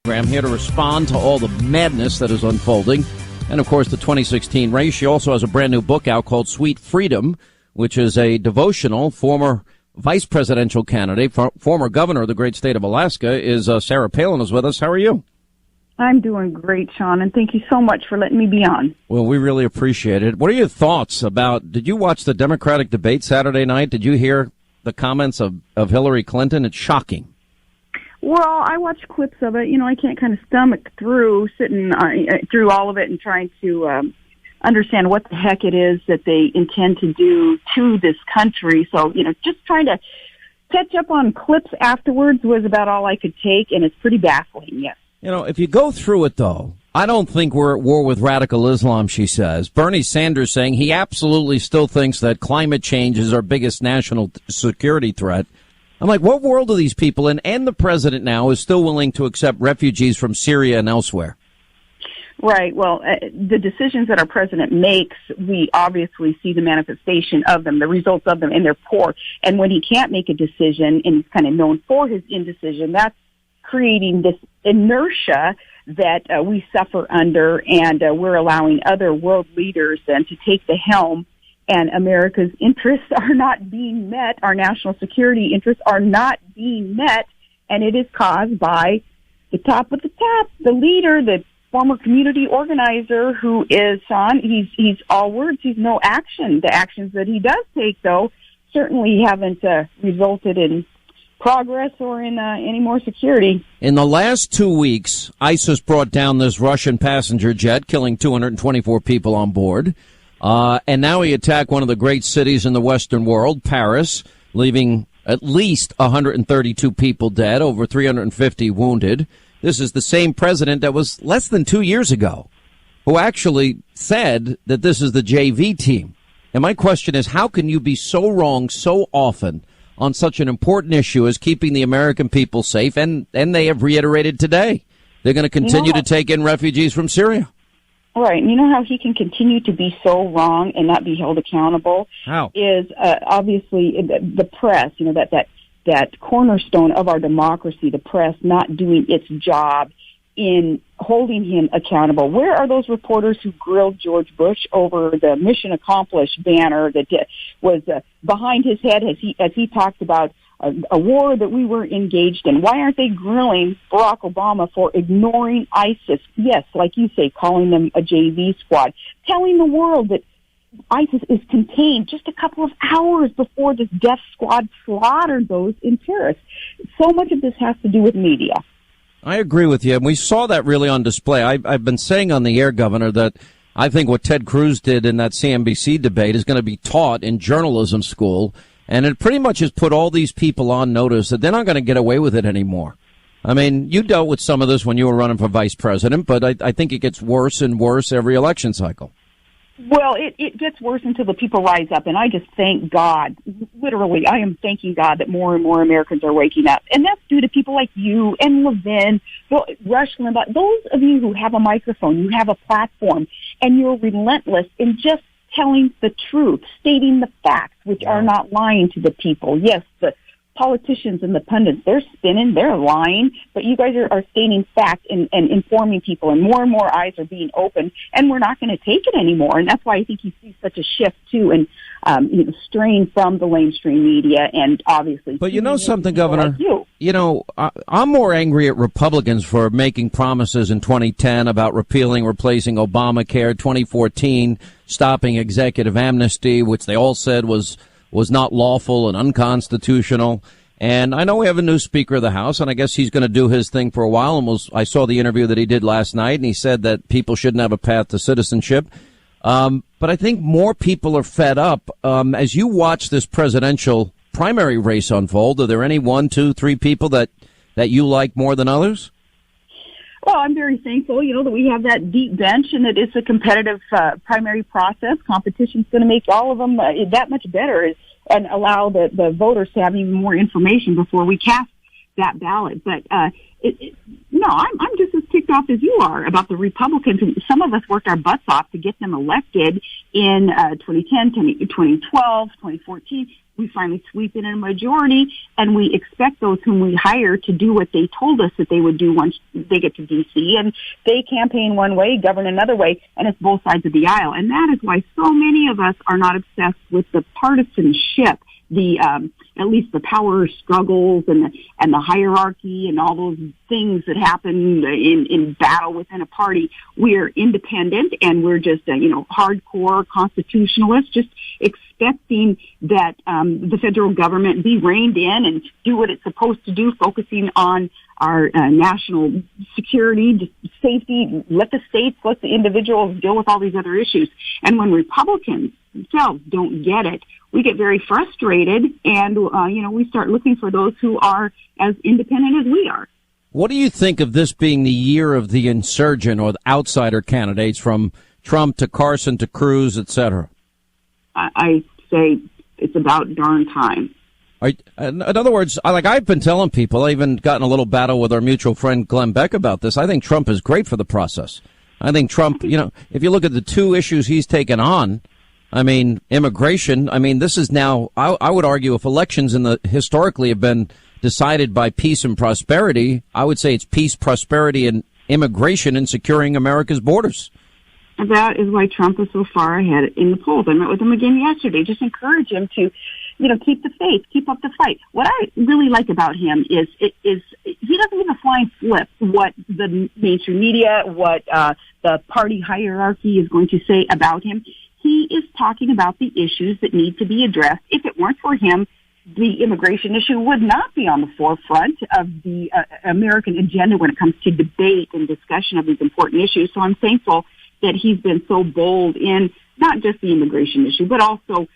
I'm here to respond to all the madness that is unfolding. And, of course, the 2016 race. She also has a brand new book out called Sweet Freedom, which is a devotional. Former vice presidential candidate, former governor of the great state of Alaska, is Sarah Palin is with us. How are you? I'm doing great, Sean, and thank you so much for letting me be on. Well, we really appreciate it. What are your thoughts about, did you watch the Democratic debate Saturday night? Did you hear the comments of Hillary Clinton? It's shocking. Well, I watched clips of it. You know, I can't kind of stomach through sitting through all of it and trying to understand what the heck it is that they intend to do to this country. So, you know, just trying to catch up on clips afterwards was about all I could take, and it's pretty baffling, yes. You know, if you go through it, though, I don't think we're at war with radical Islam, she says. Bernie Sanders saying he absolutely still thinks that climate change is our biggest national security threat. I'm like, what world are these people in? And the president now is still willing to accept refugees from Syria and elsewhere. Right. Well, the decisions that our president makes, we obviously see the manifestation of them, the results of them, and they're poor. And when he can't make a decision, and he's kind of known for his indecision, that's creating this inertia that we suffer under, and we're allowing other world leaders then to take the helm. And America's interests are not being met. Our national security interests are not being met. And it is caused by the top of the top, the leader, the former community organizer who is, Sean, he's all words, he's no action. The actions that he does take, though, certainly haven't resulted in progress or in any more security. In the last 2 weeks, ISIS brought down this Russian passenger jet, killing 224 people on board. And now he attacked one of the great cities in the Western world, Paris, leaving at least 132 people dead, over 350 wounded. This is the same president that was less than 2 years ago who actually said that this is the JV team. And my question is, how can you be so wrong so often on such an important issue as keeping the American people safe? And they have reiterated today they're going to continue to take in refugees from Syria. Right. And you know how he can continue to be so wrong and not be held accountable? How? Is obviously the press, you know, that cornerstone of our democracy, the press not doing its job in holding him accountable. Where are those reporters who grilled George Bush over the Mission Accomplished banner that was behind his head as he talked about a war that we were engaged in? Why aren't they grilling Barack Obama for ignoring ISIS? Yes, like you say, calling them a JV squad, telling the world that ISIS is contained just a couple of hours before this death squad slaughtered those in Paris. So much of this has to do with media. I agree with you, and we saw that really on display. I've been saying on the air, Governor, that I think what Ted Cruz did in that CNBC debate is going to be taught in journalism school. And it pretty much has put all these people on notice that they're not going to get away with it anymore. I mean, you dealt with some of this when you were running for vice president, but I think it gets worse and worse every election cycle. Well, it gets worse until the people rise up, and I just thank God. Literally, I am thanking God that more and more Americans are waking up. And that's due to people like you and Levin, Rush Limbaugh, those of you who have a microphone, you have a platform, and you're relentless in just telling the truth, stating the facts, which are not lying to the people. Yes, the politicians and the pundits, they're spinning, they're lying, but you guys are stating fact and informing people, and more eyes are being opened, and we're not going to take it anymore. And that's why I think you see such a shift, too, and strain from the mainstream media, and obviously... But you know something, Governor? Like you know, I'm more angry at Republicans for making promises in 2010 about replacing Obamacare, 2014, stopping executive amnesty, which they all said was not lawful and unconstitutional. And I know we have a new Speaker of the House, and I guess he's going to do his thing for a while. And I saw the interview that he did last night, and he said that people shouldn't have a path to citizenship. But I think more people are fed up. As you watch this presidential primary race unfold, are there any 1, 2, 3 people that you like more than others? Well, I'm very thankful, that we have that deep bench and that it's a competitive primary process. Competition's going to make all of them that much better and allow the voters to have even more information before we cast that ballot. But I'm just as ticked off as you are about the Republicans. Some of us worked our butts off to get them elected in 2010, 2012, 2014. we finally sweep in a majority, and we expect those whom we hire to do what they told us that they would do once they get to D.C., and they campaign one way, govern another way, and it's both sides of the aisle. And that is why so many of us are not obsessed with the partisanship, at least the power struggles and the hierarchy and all those things that happen in battle within a party. We're independent, and we're just hardcore constitutionalists, just expecting that the federal government be reined in and do what it's supposed to do, focusing on our national security, safety, let the states, let the individuals deal with all these other issues. And when Republicans themselves don't get it, we get very frustrated, and we start looking for those who are as independent as we are. What do you think of this being the year of the insurgent or the outsider candidates, from Trump to Carson to Cruz, et cetera? I say it's about darn time. In other words, I've been telling people, I even gotten a little battle with our mutual friend Glenn Beck about this. I think Trump is great for the process. I think Trump, if you look at the two issues he's taken on, immigration, this is now, I would argue, if elections historically have been decided by peace and prosperity, I would say it's peace, prosperity, and immigration and securing America's borders. That is why Trump is so far ahead in the polls. I met with him again yesterday. Just encourage him to, keep the faith, keep up the fight. What I really like about him is he doesn't give a flying flip what the mainstream media, what the party hierarchy is going to say about him. He is talking about the issues that need to be addressed. If it weren't for him, the immigration issue would not be on the forefront of the American agenda when it comes to debate and discussion of these important issues. So I'm thankful that he's been so bold in not just the immigration issue, but also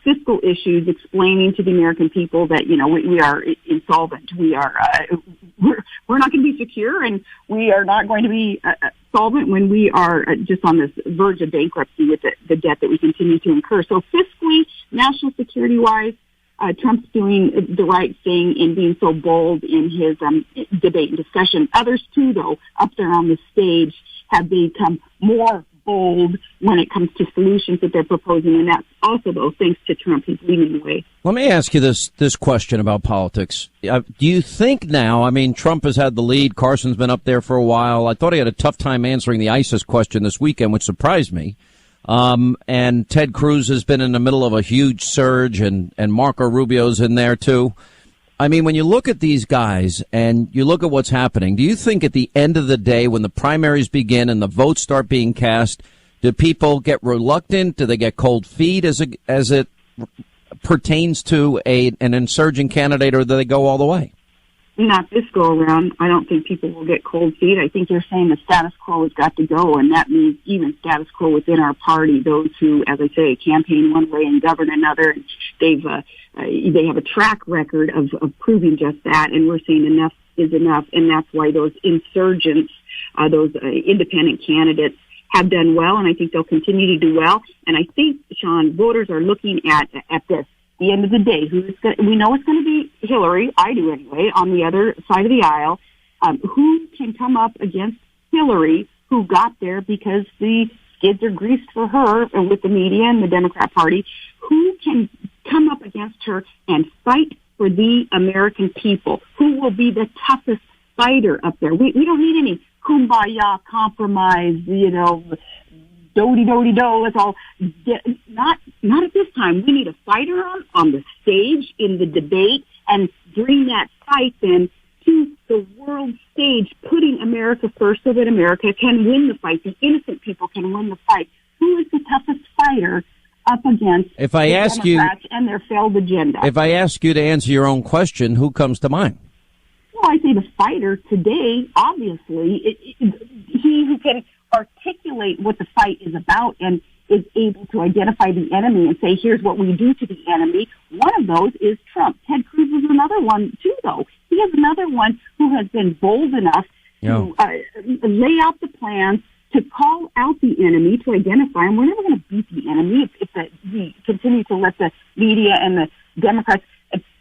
fiscal issues, explaining to the American people that, we are insolvent. We are, we're not going to be secure, and we are not going to be solvent when we are just on this verge of bankruptcy with the debt that we continue to incur. So fiscally, national security wise, Trump's doing the right thing in being so bold in his debate and discussion. Others too, though, up there on the stage have become more bold when it comes to solutions that they're proposing, and that's also, though, thanks to Trump. He's leading the way. Let me ask you this question about politics. Do you think now, Trump has had the lead, Carson's been up there for a while. I thought he had a tough time answering the ISIS question this weekend, which surprised me. And Ted Cruz has been in the middle of a huge surge, and Marco Rubio's in there too. When you look at these guys and you look at what's happening, do you think at the end of the day, when the primaries begin and the votes start being cast, do people get reluctant? Do they get cold feet as it pertains to an insurgent candidate, or do they go all the way? Not this go around. I don't think people will get cold feet. I think you're saying the status quo has got to go, and that means even status quo within our party. Those who, as I say, campaign one way and govern another, and they have a track record of proving just that. And we're saying enough is enough, and that's why those insurgents, those independent candidates, have done well, and I think they'll continue to do well. And I think, Sean, voters are looking at this. The end of the day, we know it's going to be Hillary, I do anyway, on the other side of the aisle. Who can come up against Hillary, who got there because the skids are greased for her and with the media and the Democrat Party? Who can come up against her and fight for the American people? Who will be the toughest fighter up there? We don't need any kumbaya compromise, do-de-do-de-do, let's all get, not at this time. We need a fighter on the stage in the debate and bring that fight then to the world stage, putting America first so that America can win the fight. The innocent people can win the fight. Who is the toughest fighter up against the Democrats and their failed agenda? If I ask you to answer your own question, who comes to mind? Well, I say the fighter today, obviously, he who can articulate what the fight is about and is able to identify the enemy and say, here's what we do to the enemy. One of those is Trump. Ted Cruz is another one, too, though. He is another one who has been bold enough to lay out the plans, to call out the enemy, to identify him. We're never going to beat the enemy if we continue to let the media and the Democrats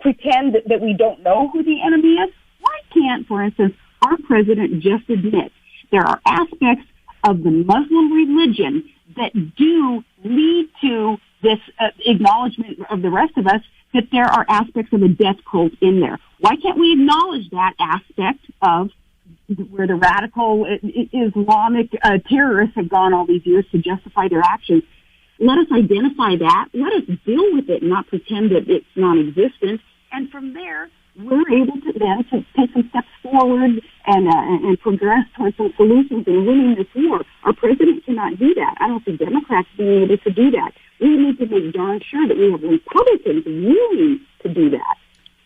pretend that we don't know who the enemy is. Why can't, for instance, our president just admit there are aspects of the Muslim religion that do lead to this acknowledgement of the rest of us that there are aspects of a death cult in there. Why can't we acknowledge that aspect of where the radical Islamic terrorists have gone all these years to justify their actions? Let us identify that. Let us deal with it and not pretend that it's non-existent. And from there, we're able to then to take some steps forward and progress towards some solutions and winning this war. Our president cannot do that. I don't see Democrats being able to do that. We need to make darn sure that we have Republicans willing to do that.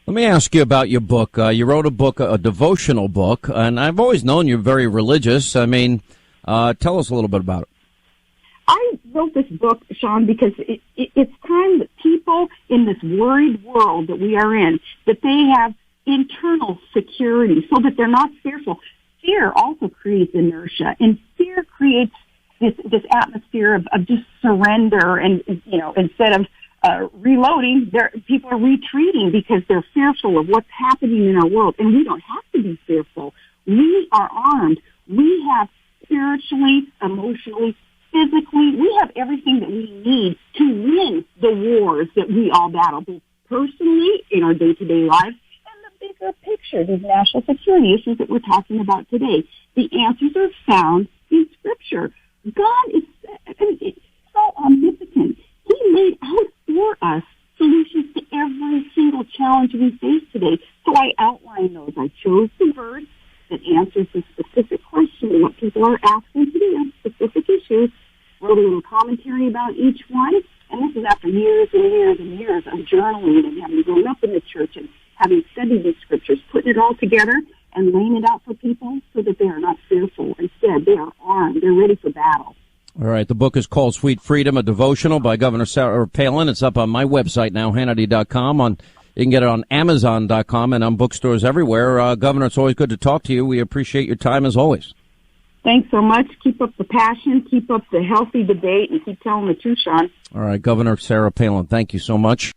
Let me ask you about your book. You wrote a book, a devotional book, and I've always known you're very religious. I mean, tell us a little bit about it. I wrote this book, Sean, because it's time that people in this worried world that we are in, that they have internal security so that they're not fearful. Fear also creates inertia, and fear creates this atmosphere of just surrender. And, you know, instead of reloading, people are retreating because they're fearful of what's happening in our world. And we don't have to be fearful. We are armed. We have spiritually, emotionally, physically, we have everything that we need to win the wars that we all battle, both personally in our day-to-day lives and the bigger picture, these national security issues that we're talking about today. The answers are found in Scripture. God is so omnipotent. He laid out for us solutions to every single challenge we face today. So I outlined those. I chose the verse that answers the specific question, what people are asking today on specific issues, wrote a little commentary about each one, and this is after years and years and years of journaling and having grown up in the church and having studied these scriptures, putting it all together and laying it out for people so that they are not fearful. Instead, they are armed. They're ready for battle. All right. The book is called Sweet Freedom, a devotional by Governor Sarah Palin. It's up on my website now, Hannity.com. You can get it on Amazon.com and on bookstores everywhere. Governor, it's always good to talk to you. We appreciate your time as always. Thanks so much. Keep up the passion, keep up the healthy debate, and keep telling the truth, Sean. All right, Governor Sarah Palin, thank you so much.